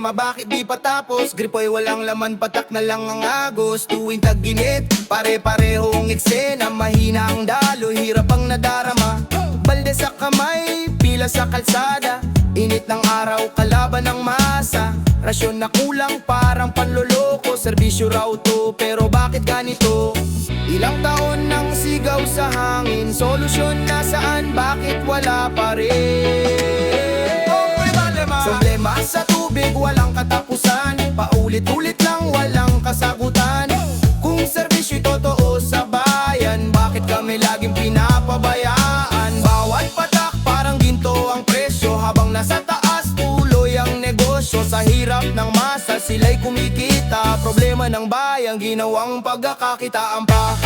problema, bakit di patapos? Gripo'y walang laman, patak na lang ang agos. Tuwing tag-init, pare-parehong eksena. Mahina ang dalo, hirap ang nadarama. Balde sa kamay, pila sa kalsada. Init ng araw, kalaban ng masa. Rasyon na kulang, parang panloloko. Serbisyo raw to, pero bakit ganito? Ilang taon nang sigaw sa hangin, solusyon nasaan, bakit wala pa rin? Problema sa tubig, walang katapusan. Paulit-ulit lang, walang kasagutan. Kung serbisyo'y totoo sa bayan, bakit kami laging pinapabayaan? Bawat patak parang ginto ang presyo, habang nasa taas tuloy ang negosyo. Sa hirap ng masa, sila'y kumikita. Problema ng bayan, ginawang pagkakakitaan pa.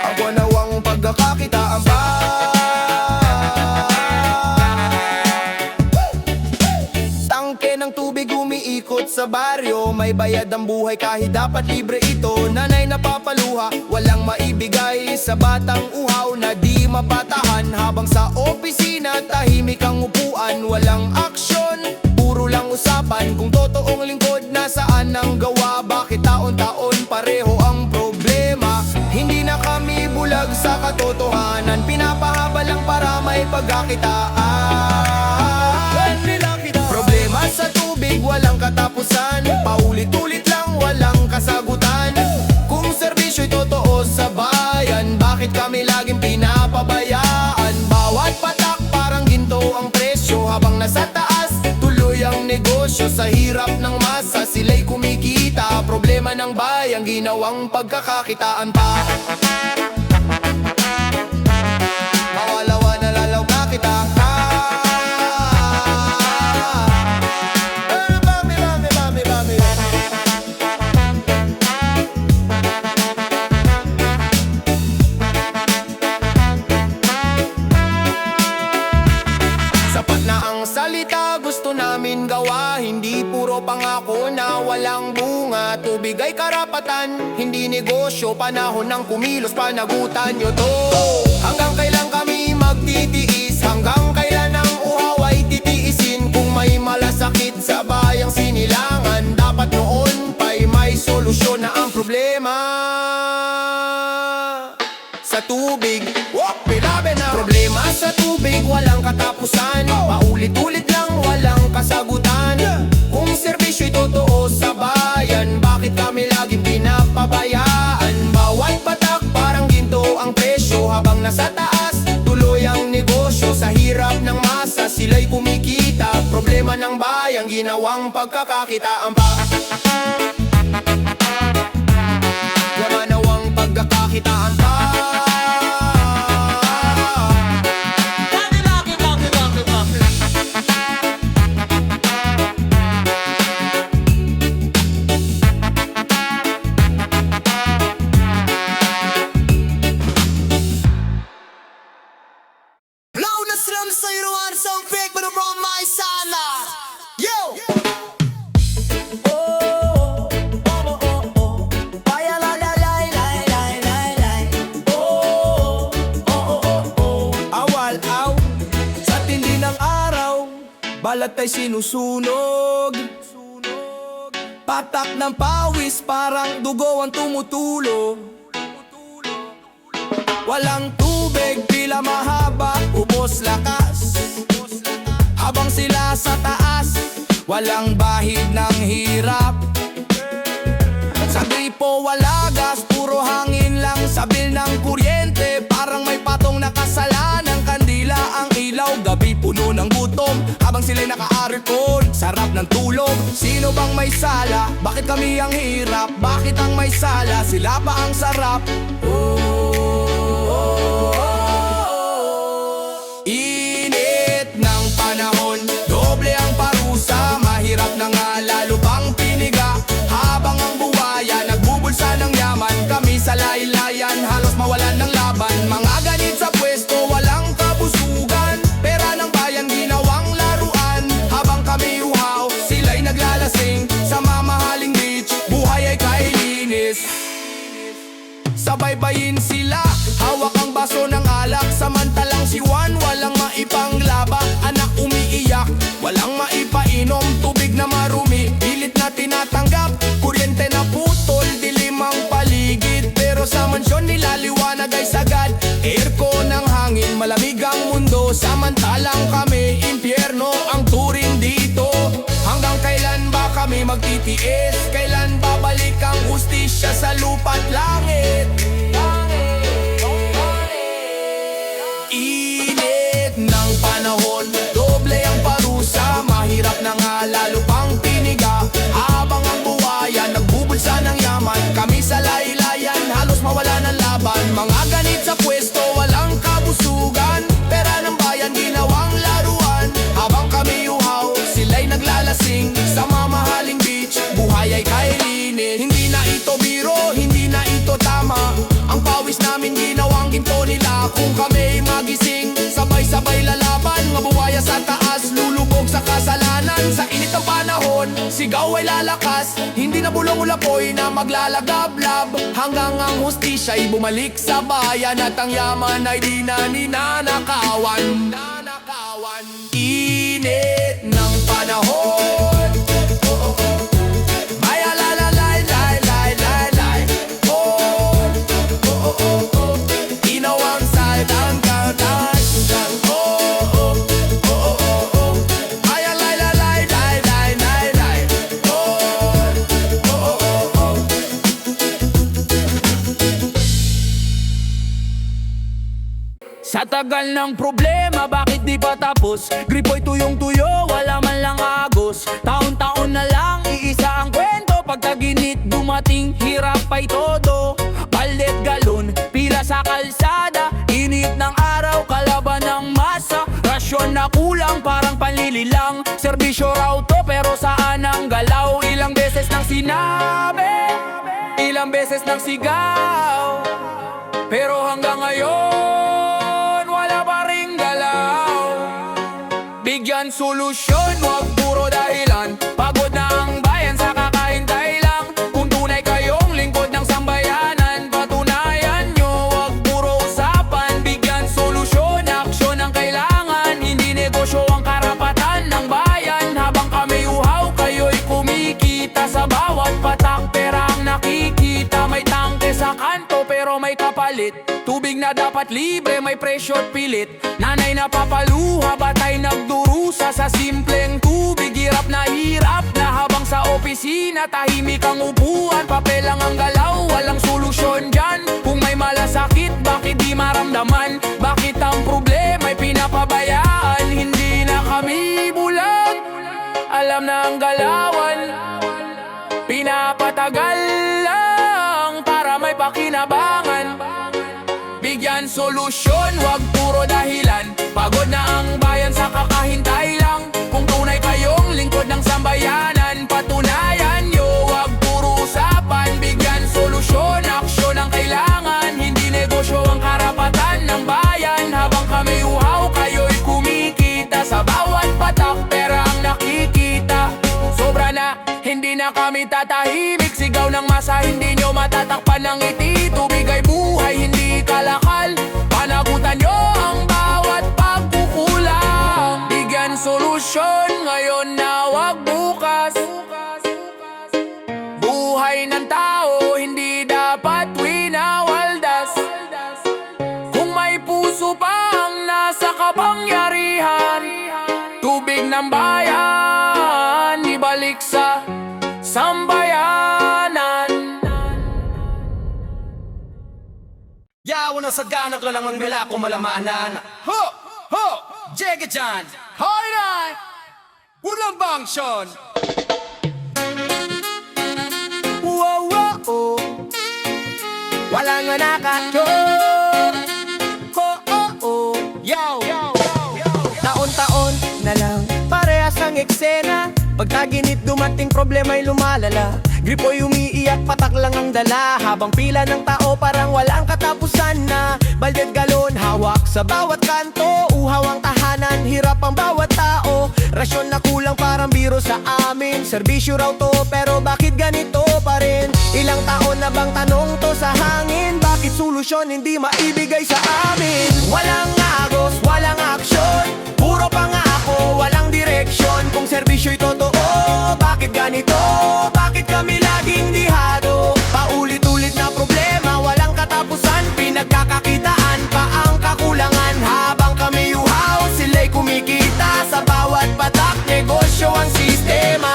Ang wanawang pagkakakitaan pa. Tangke ng tubig umiikot sa baryo, may bayad ang buhay kahit dapat libre ito. Nanay napapaluha, walang maibigay sa batang uhaw na di mapatahan. Habang sa opisina, tahimik ang upuan, walang aksyon, puro lang usapan. Kung totoong lingkod, nasaan ang gawa? Bakit taon-taon pareho ang problema? Hindi na kami bulag sa katotohanan, pinapahaba lang para may pagkakitaan. Problema sa tubig, walang katapusan. Paulit-ulit lang, walang kasagutan. Kung serbisyo'y totoo sa bayan, bakit kami laging pinapabayaan? Bawat patak parang ginto ang presyo, habang nasa taas tuloy ang negosyo. Sa hirap ng masa, sila'y kumikita. Problema ng bayan, ginawang pagkakakitaan pa. Mawalawa na lalaw ka kita. Salita gusto namin gawa, hindi puro pangako na walang bunga. Tubig ay karapatan, hindi negosyo. Panahon ng kumilos, panagutan nyo to. Hanggang kailan kami magtitiis? Hanggang kailan ang uhaw ay titiisin? Kung may malasakit sa bayang sinilangan, dapat noon pa'y may solusyon na ang problema sa tubig. Problema sa tubig, walang katapusan. Paulit-ulit lang, walang kasagutan. Kung serbisyo'y totoo sa bayan, bakit kami laging pinapabayaan? Bawat patak parang ginto ang presyo, habang nasa taas tuloy ang negosyo. Sa hirap ng masa, sila'y kumikita. Problema ng bayan, ginawang pagkakakitaan pa. Yamanawang pagkakakitaan pa. Balat ay sinusunog, patak ng pawis, parang dugo ang tumutulo. Walang tubig, pila mahaba, ubos lakas. Habang sila sa taas, walang bahid ng hirap. Sa gripo wala gas, puro hangin lang. Sabil ng kuryente, parang may patong nakasalan. Ang kandila, ang ilaw, gabi puno ng gutom. Habang sila'y naka-aircon, sarap ng tulog. Sino bang may sala? Bakit kami ang hirap? Bakit ang may sala? Sila pa ang sarap. Init ng panahon, doble ang parusa. Mahirap na nga, lalo pang piniga. Habang ang buwaya, nagbubulsa ng yaman. Kami sa laylayan, halos mawalan ng laban. Mga ganit sa pwesto, walang kabusugan. Pera ng bayan, ginawang laruan. Habang kami uhaw, sila'y naglalasing. Sa mamahaling beach, buhay ay kailinis. Sabaybayin sila, hawak ang baso ng alak. Samantalang si Juan walang maipanglaba. Anak umiiyak, Samantalang kami, impyerno ang turing dito. Hanggang kailan ba kami magtitiis? Kailan babalik ang hustisya sa lupa't langit? Init ng panahon, doble ang parusa. Mahirap na nga lalo pang tiniga. Habang ang buhayan nagbubulsa ng yaman, kami sa laylayan halos mawala ng laban. Mga ganit sa pwesto, walang kabusugan. Pera ng bayan ginawang laruan. Habang kami uhaw, sila'y naglalasing sa mamahaling beach. Buhay ay kailinin. Hindi na ito biro, hindi na ito tama. Ang pawis namin ginawang ginto nila. Kung kami magising, sabay-sabay lalaban. Mabuhaya sa taas, lulubog sa kasalanan. Sa init ng panahon, sigaw ay lalakas. Hindi na bulong ulapoy na maglalagablab. Hanggang ang hustisya'y bumalik sa bayan. At ang yaman ay di na ninanakawan. Init ng panahon, may alalalay. Oh, inawang saltang kautas. May alalalay. Sa tagal ng problema, bakit di pa tapos? Gripo'y tuyong-tuyo, wala man lang agos. Taon-taon na lang, iisa ang kwento. Pagkaginit dumating, hirap ay todo. Baldet galon, pila sa kalsada. Init ng araw, kalaban ng masa. Rasyon na kulang, parang panlililang. Serbisyo raw to, pero saan ang galaw? Ilang beses nang sinabi, ilang beses nang sigaw, pero hanggang ngayon wala pa ring galaw. Bigyan solusyon, wag puro dahilan. Pagod na ang bayan sa kakahintay lang. Kung tunay kayong lingkod ng sambayanan, patunayan nyo, wag puro usapan. Bigyan solusyon, aksyon ang kailangan. Hindi negosyo ang karapatan ng bayan. Habang kami uhaw, kayo'y kumikita. Sa bawat patak, pera ang nakikita. May tangke sa kanto, pero may kapalit. Tubig na dapat libre, may presyo't pilit. Nanay na papaluha, batay nagdurusa. Sa simpleng tubig, hirap na habang sa opisina, tahimik ang upuan. Papel lang ang galaw, walang solusyon dyan. Kung may malasakit, bakit di maramdaman? Bakit ang problema'y pinapabayaan? Hindi na kami bulag, alam na ang galawan. Pinapatagal lang para may pakinabangan. Bigyan solusyon, wag puro dahilan. Pagod na ang bayan sa kakahintay lang. Kung tunay kayong lingkod ng sambayanan, patunayan nyo, wag puro usapan. Bigyan solusyon, aksyon ang kailangan. Hindi negosyo ang karapatan ng bayan. Habang kami uhaw, kayo'y kumikita. Sa bawat patak, pera ang nakikita. Sobra na, hindi na kami tatahimik. Sigaw ng masa, hindi nyo matatakpan ng ngiti. Tubig ay buhay, hindi kalakal. Panagutan nyo ang bawat pagkukulang. Bigyan solusyon, ngayon na wag bukas. Buhay ng tao, hindi dapat winawaldas. Kung may puso pa ang nasa kapangyarihan, tubig ng bayan, ibalik sa sambayanan. Yawan na sagana ka lang ang mila ko malamanan. Ho! Ho! Jege Jan! Hoy na! Ulang bangsyon! Wow, wala nga nakatyo. Yo! Taon-taon na lang, parehas ang eksena. Pagkaginit dumating problema'y lumalala. Gripo'y umiiyak, patak lang ang dala. Habang pila ng tao parang walang katapusan na. Baldet galon, hawak sa bawat kanto. Uhaw ang tahanan, hirap ang bawat tao. Rasyon na kulang parang biro sa amin. Serbisyo raw to, pero bakit ganito pa rin? Ilang taon na bang tanong to sa hangin? Bakit solusyon hindi maibigay sa amin? Walang agos, walang aksyon. Puro pangako, walang direksyon. Kung serbisyo'y totoo, bakit ganito? Bakit kami laging dihado? Paulit-ulit na problema, walang katapusan. Pinagkakakitaan pa ang kakulangan. Habang kami uhaw, sila'y kumikita sa bawat patak, negosyo ang sistema.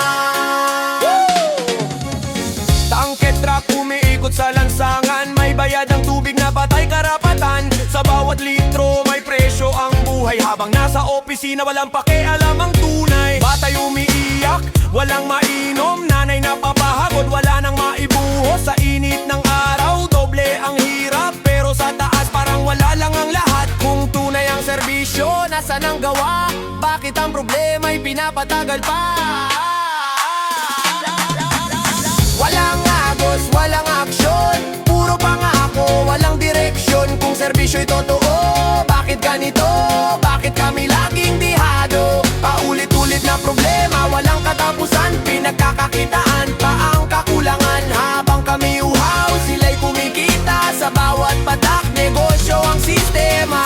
Tangke truck umiikot sa lansangan, may bayad ang tubig na patay karapatan. Sa bawat litro may presyo ang buhay, habang nasa opisina walang pakialam ang tunay. Batay umiiyak, walang mainom, nanay napapahagod, wala nang maibuhos. Sa init ng araw, doble ang hirap, pero sa taas parang wala lang ang lahat. Kung tunay ang serbisyo, nasan ang gawa? Bakit ang problema'y pinapatagal pa? Walang agos, walang aksyon, puro pangako, walang direksyon. Kung serbisyo'y totoo, bakit ganito? Bakit kami laging dihado? Paulit-ulit na problema, walang katapusan, pinagkakakitaan pa ang kakulangan. Habang kami uhaw, sila'y kumikita sa bawat patak, negosyo ang sistema.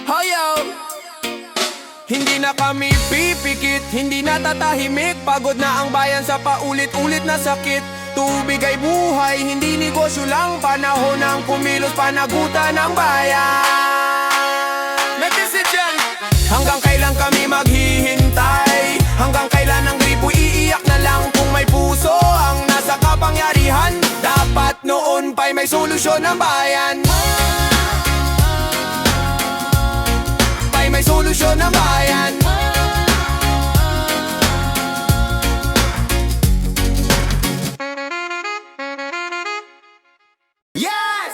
Hoyo! Hindi na kami pipikit, hindi na tatahimik. Pagod na ang bayan sa paulit-ulit na sakit. Tubig ay buhay, hindi negosyo lang. Panahon ng kumilos, panagutan ng bayan. May decision! Hanggang kailan kami maghihintay? Hanggang kailan ang gripo iiyak na lang? Kung may puso ang nasa kapangyarihan, dapat noon pa'y may solusyon ng bayan. May solusyon ng bayan. Yes!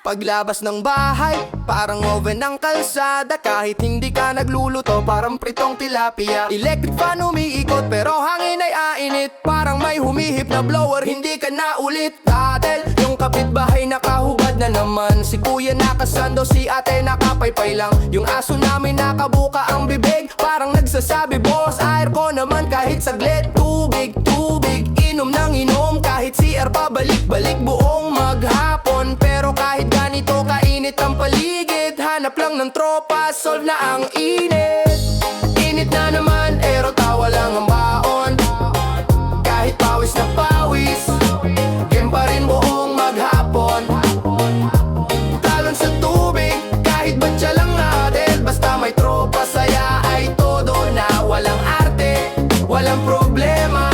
Paglabas ng bahay, parang oven ng kalsada. Kahit hindi ka nagluluto, parang pritong tilapia. Electric fan umiikot, pero hangin ay ainit. Parang may humihip na blower, hindi ka na ulit. Dahil yung kapitbahay nakahubad na naman. Si kuya nakasando, si ate nakapaypay lang. Yung aso namin nakabuka ang bibig, parang nagsasabi, boss, aircon naman kahit saglit. Tubig, tubig, inom ng inom. Kahit CR pabalik-balik buong maghapon. Pero kahit ganito kainit ang paligid, hanap lang ng tropa, solve na ang init. Init na naman, ero tawa lang ang baon. Kahit pawis na pawis, game pa rin buong maghapon. Talon sa tubig, kahit batya lang natin. Basta may tropa, saya ay todo na. Walang arte, walang problema.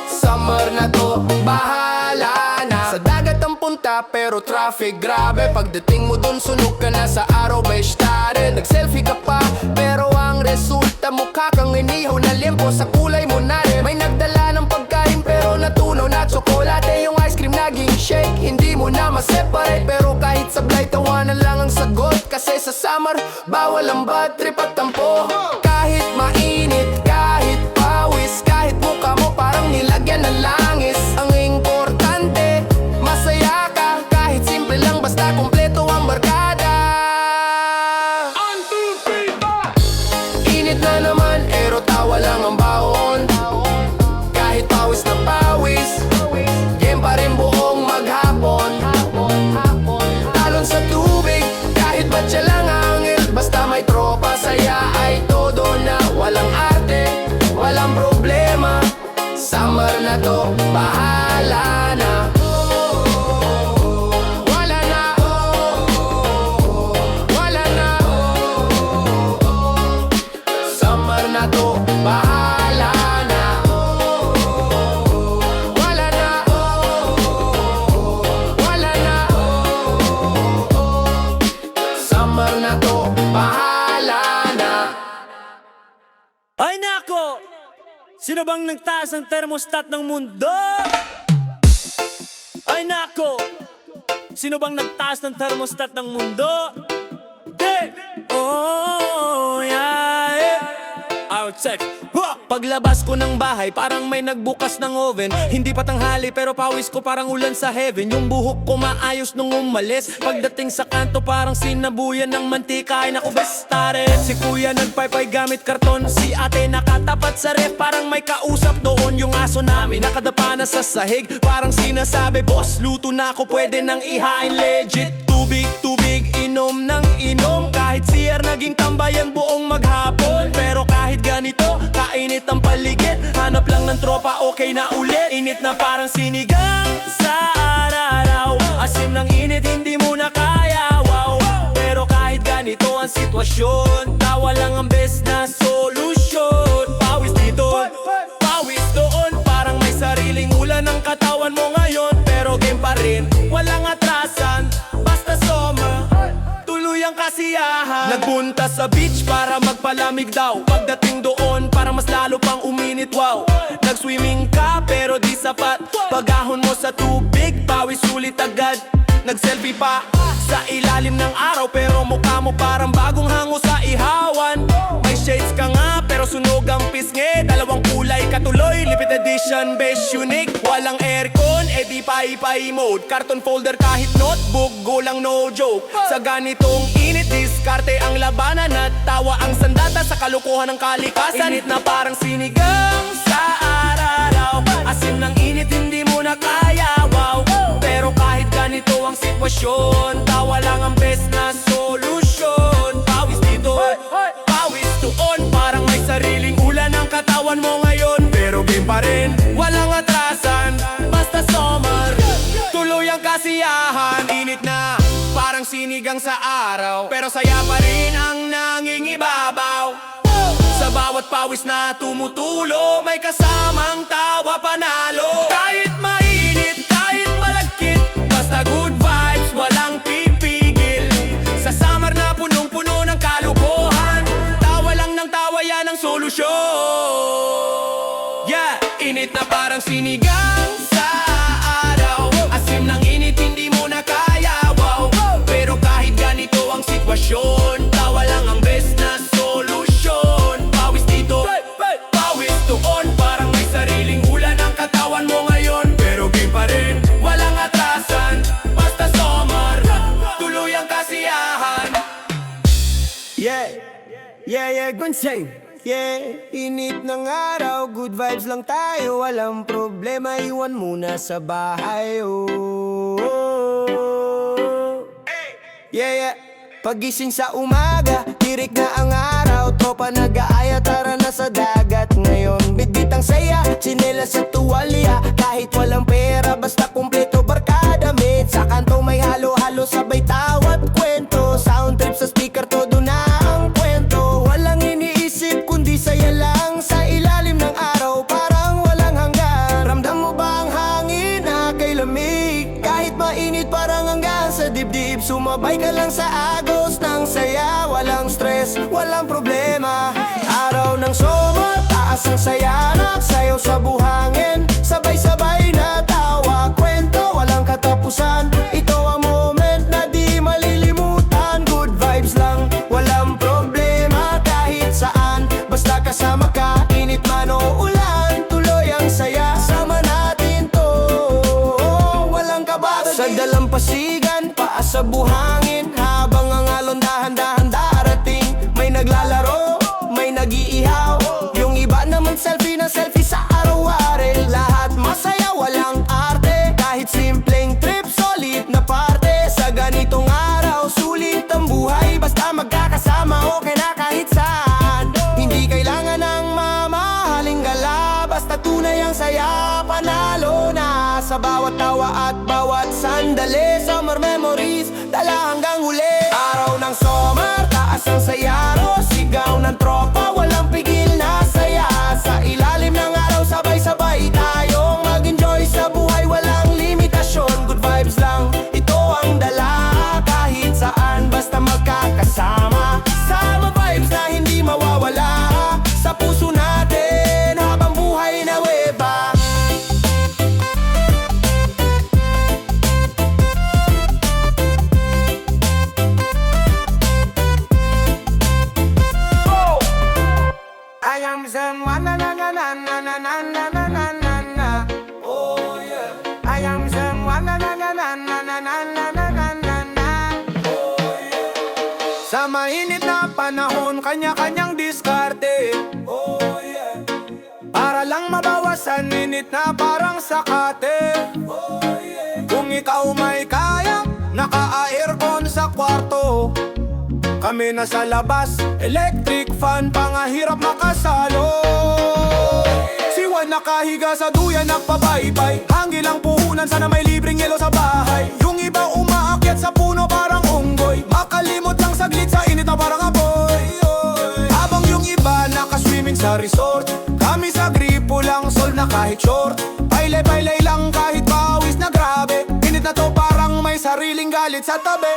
Summer na to, bahala na. Sa dagat ang punta, pero traffic grabe. Pagdating mo dun, sunog ka na sa araw, besh tare. Nag-selfie ka pa, pero ang resulta mukha kang inihaw na limpo sa kulay mo na rin. May nagdala ng pagkain, pero natunaw na tsokolate. Yung ice cream naging shake, hindi mo na ma-separate. Pero kahit sablay, tawanan lang ang sagot. Kasi sa summer, bawal ang bad trip at tampo. Kahit mainit, kahit pawis, kahit mukha mo parang nilagyan ng langis. Ang importante, masaya ka. Kahit simple lang, basta kumpleto ang barkada. Init na naman, ero tawa lang ang baon. Kahit pawis na pawis, game pa rin buong maghapon. Talon sa tubig, kahit batya lang angil. Basta may tropa, saya ay todo na. Walang arte, walang problema. Summer na to, bahala na. Wala na, wala na. Summer na to, bahala na. Wala na, wala na. Summer na to, bahala na. Ay nako! Sino bang nagtaas ng thermostat ng mundo? Ay nako! Sino bang nagtaas ng thermostat ng mundo? Hey! Oh, yeah! I'll check. Paglabas ko ng bahay, parang may nagbukas ng oven. Hindi pa tanghali pero pawis ko parang ulan sa heaven. Yung buhok ko maayos nung umalis. Pagdating sa kanto parang sinabuyan ng mantika. Ay naku bestare. Si kuya nagpaypay gamit karton. Si ate nakatapat sa ref, parang may kausap doon. Yung aso namin nakadapa na sa sahig, parang sinasabi, boss, luto na ako, pwede nang ihain. Legit, tubig, tubig, inom ng inom. Kahit CR naging tambayan buong maghapon. Pero kahit ganito, kainit ang paligid, hanap lang ng tropa, okay na ulit. Init na parang sinigang sa araw. Asim ng init, hindi mo na kaya, wow. Pero kahit ganito ang sitwasyon. Tawa lang ang best na solusyon. Pawis dito, pawis doon. Parang may sariling ulan ang katawan mo ngayon. Pero game pa rin, walang atrasan. Basta summer, tuloy ang kasiyahan. Nagpunta sa beach para magpalamig daw. Pagdating doon, parang mas lalo pang uminit, wow. Nag-swimming ka pero di sapat. Pagahon mo sa tubig, pawis sulit agad. Nag-selfie pa sa ilalim ng araw, pero mukha mo parang bagong hango sa ihawan. May shades ka nga pero sunog ang pisngi. Dalawang kulay katuloy, limited edition, best unique. Walang aircon, edi pay-pay mode. Carton folder kahit notebook, gulang no joke. Sa ganitong init, diskarte ang labanan. At tawa ang sandata sa kalukuhan ng kalikasan. Init na parang sinigang sa araw. Asim ng init, hindi mo na kaya, wow. Pero kahit ganito ang sitwasyon, tawa lang ang best na solusyon. Pawis dito, pawis doon. Parang may sariling ulan ang katawan mo ngayon. Pero game pa rin, walang atrasan. Basta summer, tuloy ang kasiyahan. Init na, parang sinigang sa araw. Pero saya pa rin ang nangingibabaw. Sa bawat pawis na tumutulo, may kasamang tawa panalo. Kahit mainit, kahit malagkit, basta good vibes, walang pipigil. Sa summer na punong-puno ng kalukuhan, tawa lang ng tawa, yan ang solusyon. Yeah, init na parang sinigang sa araw. Asim ng init, hindi mo na kaya, wow. Pero kahit ganito ang sitwasyon, tawa lang ang best na solusyon. Pawis dito, pawis doon. Parang may sariling ulan ang katawan mo ngayon. Pero game pa rin, walang atrasan. Basta summer, tuloy ang kasiyahan. Yeah, Gunseng. Yeah, init ng araw, good vibes lang tayo. Walang problema, iwan muna sa bahay, oh. Yeah, pagising sa umaga, tirik na ang araw. Tropa nag-aaya, tara na sa dagat ngayon. Bitbit ang saya, tsinelas sa tuwalya. Kahit walang pera, basta kumpleto barkada mate. Sa kanto may halo-halo, sabay tawat kwento. Sound trip sa speaker, todo na ang kwento. Walang iniisip, kundi saya lang. Sa ilalim ng araw, parang walang hanggan. Ramdam mo ba ang hangin na kay lamig? Kahit mainit, parang hanggang sa dibdib. Sumabay ka lang sa agos ng saya. Walang stress, walang problema. Araw ng summer, taas ang saya. Nagsayaw sa buhangin, sabay-sabay na tawa. Kwento, walang katapusan. Ito ang moment na di malilimutan. Good vibes lang, walang problema. Kahit saan, basta kasama ka. Init man o ulan, tuloy ang saya. Sama natin to, walang kabado. Sa dalampasigan, paas sa buhangin. Habang ang alon dahan-dahan darating. May naglalaro, may nag-iihaw. Yung iba naman selfie na selfie sa araw-araw. Lahat masaya, walang arte. Kahit simpleng trip, solid na parte. Sa ganitong araw, sulit ang buhay. Basta magkakasama, okay na kahit saan. Hindi kailangan ng mamahaling gala. Basta tunay ang saya, panalo na. Sa bawat tawa at bawat sandali. Summer memories, dala hanggang huli. Araw ng summer, taas ang saya. Sigaw ng tropa, walang pigil na saya. Sa ilalim ng araw, sabay-sabay tayong mag-enjoy sa buhay, walang limitasyon. Good vibes lang, ito ang dala. Kahit saan, basta magkakasama. Sama vibes na hindi mawawala sa puso natin habang buhay na weba. I am someone, na na na na na na na na na na na na. Oh yeah. I am someone, na na na na na na na na na na na na. Oh yeah. Sa mainit na panahon, kanya-kanyang diskarte. Oh yeah. Para lang mabawasan init na parang sakate. Oh yeah. Kung ikaw may kaya, naka-aircon sa kwarto. Kami na sa labas, electric fan, pangahirap makasalo. Si Juan nakahiga sa duyan, nagpabaybay. Hangin lang puhunan, sana may libreng yelo sa bahay. Yung iba umaakyat sa puno parang unggoy. Makalimot lang saglit sa init na parang apoy. sa resort. Kami sa gripo lang, sol na kahit short. Pailay-pailay lang kahit pawis na grabe. Init na to parang may sariling galit sa tabi.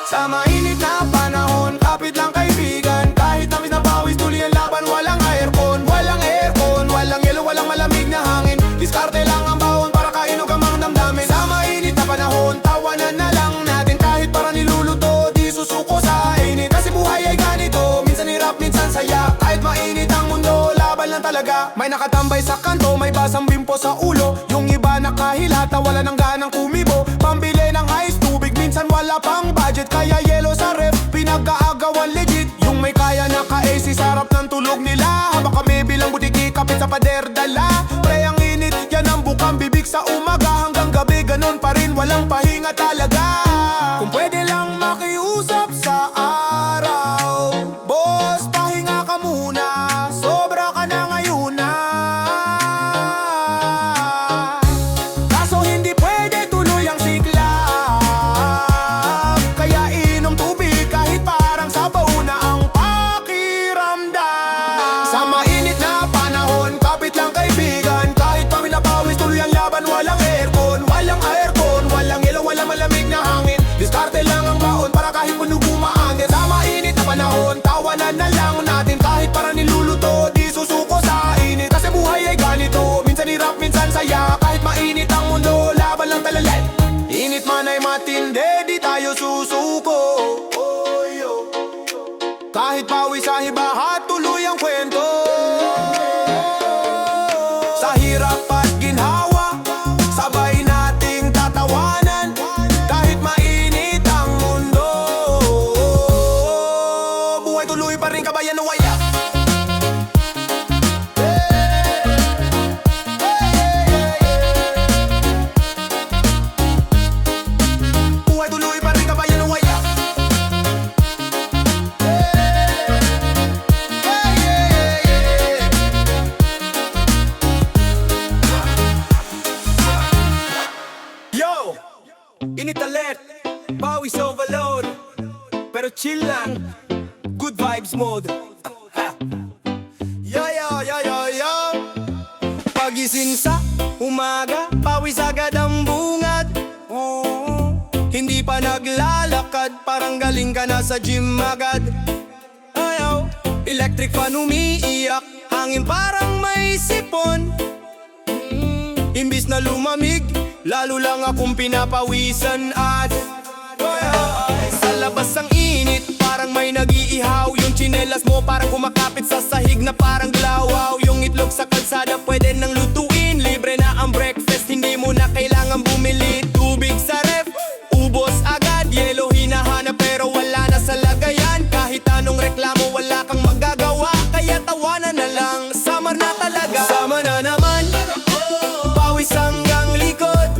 Sa mainit na panahon, kapit lang kaibigan. Kahit tamis na pawis, tuloy ang laban. Walang aircon, walang aircon, walang yelo, walang malamig na hangin. Diskarte lang ang bawon para kainog ang mga damdamin. Sa mainit na panahon, tawanan na lang natin. Kahit para niluluto, di susuko sa init. Kasi buhay ay ganito, minsan hirap, minsan saya. Kahit mainit ang mundo, laban lang talaga. May nakatambay sa kanto, may basang bimpo sa ulo. Yung iba nakahilata, wala nang ganang kumibo. Pambili ng ice, tubig, minsan wala pang budget. Kaya yelo sa ref, pinagkaagawan legit. Yung may kaya naka-AC, sarap ng tulog nila. Habang kami bilang butiki, kapit sa pader dala. Pre ang init, yan ang bukang bibig sa umaga. Hanggang gabi, ganun pa rin, walang pahinga talaga. Kung pwede lang makiusap sa araw, boss, pahinga ka muna. Sobra ka na ngayon na. Kaso hindi pwede tuloy ang siklab. Kaya inom tubig kahit parang sabaw na ang pakiramdam. Sa mainit na panahon, kapit lang kaibigan. Kahit pawis na pawis, tuloy ang laban. Walang aircon, walang aircon, walang ilaw, walang malamig na hangin. Diskarte lang ang baon para kahit puno bumaangin. Sa mainit na panahon, tawanan na lang natin. Kahit para niluluto, di susuko sa init. Kasi buhay ay ganito, minsan hirap, minsan saya. Kahit mainit ang mundo, laban lang talaga. Init man ay matindi, di tayo susuko. Kahit pawis sa hibahat, tuloy ang kwento. Sa hirap at ginhawa, sabay nating tatawanan. Kahit mainit ang mundo, buhay tuloy pa rin, kabayan ng waya. Buhay tuloy pa rin, kabayan ng waya. Yo! Init alert, pawis overload. Pero chill lang, good vibes mode. Yo, yo, yo, yo, yo. Pagising sa umaga, pawis agad ang bungad. Hindi pa naglalakad, parang galing ka na sa gym agad. Ayaw, electric fan umiiyak, hangin parang may sipon. Imbis na lumamig, lalo lang akong pinapawisan at sa labas ang init, parang may nag-iihaw. Yung tsinelas mo parang kumakapit sa sahig na parang glawaw. Yung itlog sa kalsada pwede nang lutuin. Libre na ang breakfast, hindi mo na kailangan bumili. Tubig sa ref, ubos agad. Yelo hinahanap pero wala na sa lagayan. Kahit anong reklamo wala kang magagawa. Kaya tawanan na lang, summer na talaga. Sama na naman, pawis hanggang likod.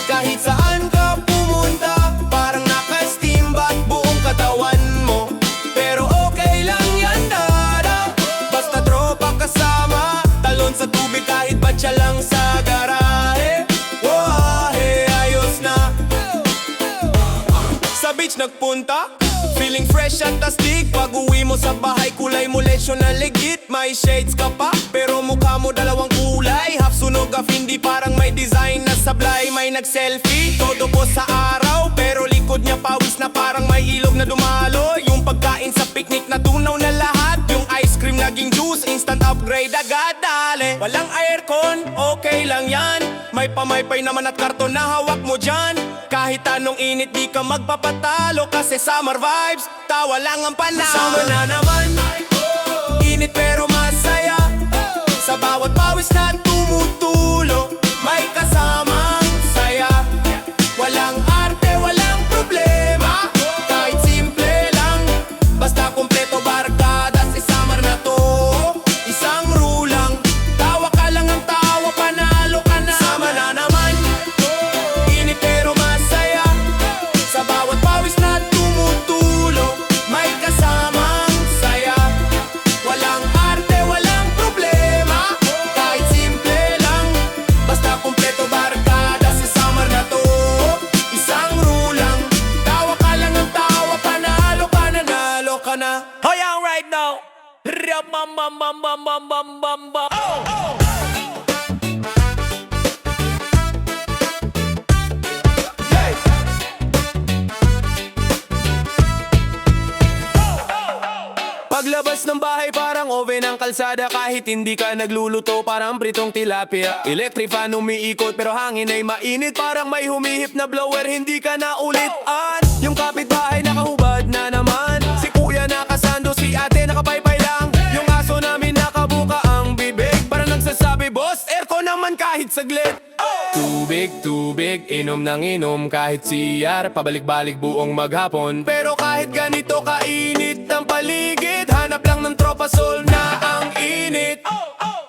Kahit saan ka pumunta, parang naka-steam bath buong katawan mo. Pero okay lang yan, dada. Basta tropa kasama, talon sa tubig kahit batya lang sa garahe. Wahe, ayos na. Sa beach nagpunta, feeling fresh at astig. Pag uwi mo sa bahay, kulay mo lesyo na legit. May shades ka pa, pero mukha mo dalawang kulay. Half sunog, half hindi, parang may design na sablay. May nag-selfie, todo po sa araw, pero likod niya pawis na parang may ilog na dumalo. Yung pagkain sa picnic na tunaw na lahat. Yung ice cream naging juice, instant upgrade agad, dali. Walang aircon, okay lang yan. May pamaypay naman at karton na hawak mo dyan. Kahit anong init di ka magpapatalo, kasi summer vibes, tawa lang ang panahon. Summer na naman, init pero masaya. Sa bawat pawis na tumutulo, may kasamang saya. Walang arte, walang problema, kahit simple lang. Basta kumpleto barkada, si summer na to. Isang rulang, tawa ka lang ang tawa, panalo ka na. Sama na naman, init pero masaya. Sa bawat pawis na tumutulo, may kasamang saya. Walang arte, walang problema, kahit simple bam bam bam bam bam bam bam. Paglabas ng bahay parang oven ang kalsada. Kahit hindi ka nagluluto parang pritong tilapia. Electric fan umiikot pero hangin ay mainit. Parang may humihip na blower, hindi ka na ulit-an. Yung kapitbahay nakahubad na naman. Si kuya nakasando, si ate nakapaypay lang. Yung aso namin nakabuka ang bibig. Parang nagsasabi, boss, aircon naman kahit saglit. Tubig, tubig, inom ng inom. Kahit siyar, pabalik-balik buong maghapon. Pero kahit ganito kainit ang paligid, hanap lang ng tropa sol na ang init.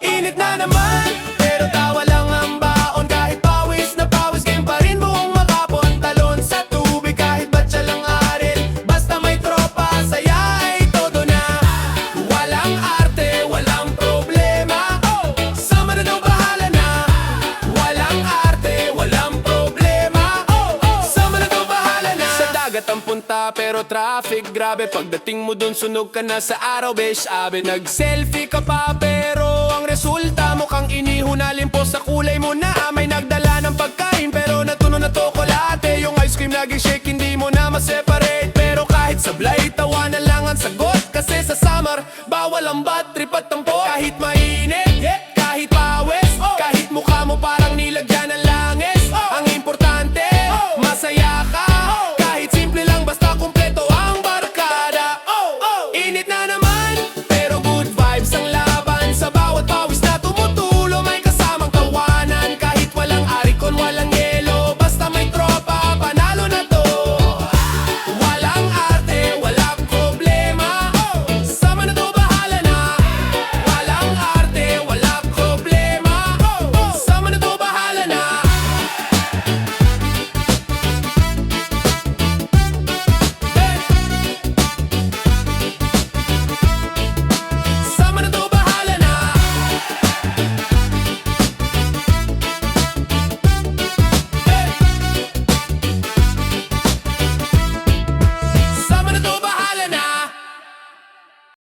Init na naman, pero tawa lang ang baon. Kahit pawis na pawis, game pa rin buong maghapon. Talon sa tubig kahit batsa lang arin. Basta may tropa, saya ay todo na. Walang arte, walang problema. Sama na daw bahala na. Walang arte, walang problema. Sama na daw bahala na. Sa dagat ang punta pero traffic grabe. Pagdating mo dun sunog ka na sa araw, besh abe. Nag-selfie ka pa pero ang resulta mukhang iniho na limpo sa kulay mo na.